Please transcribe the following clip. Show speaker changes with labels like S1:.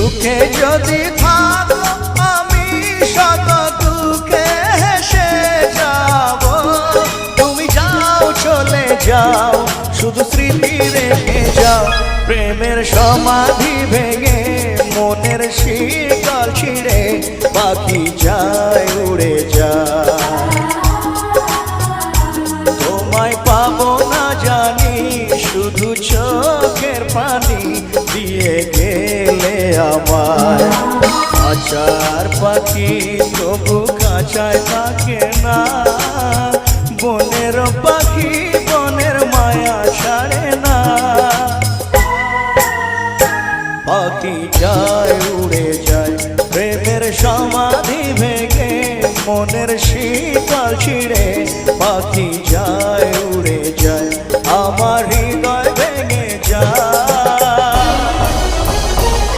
S1: সুখে যদি থাকো আমি শত দুঃখে হেসে যাব। তুমি যাও চলে যাও শুধু স্মৃতি রেখে যাও। প্রেমের সমাধি ভেঙে মনের শিকল ছিঁড়ে পাখি যায় উড়ে যায়। তোমায় পাবো না জানি শুধু চোখের পানি দিয়ে গেলে আমায়। খাঁচার পাখি তবু খাঁচায় থাকে না, বনের পাখি বনের মায়া ছাড়ে না। পাখি যায় উড়ে যায় প্রেমের সমাধি ভেঙে মনের শিকল ছিঁড়ে পাখি যায় উড়ে যায়। আমার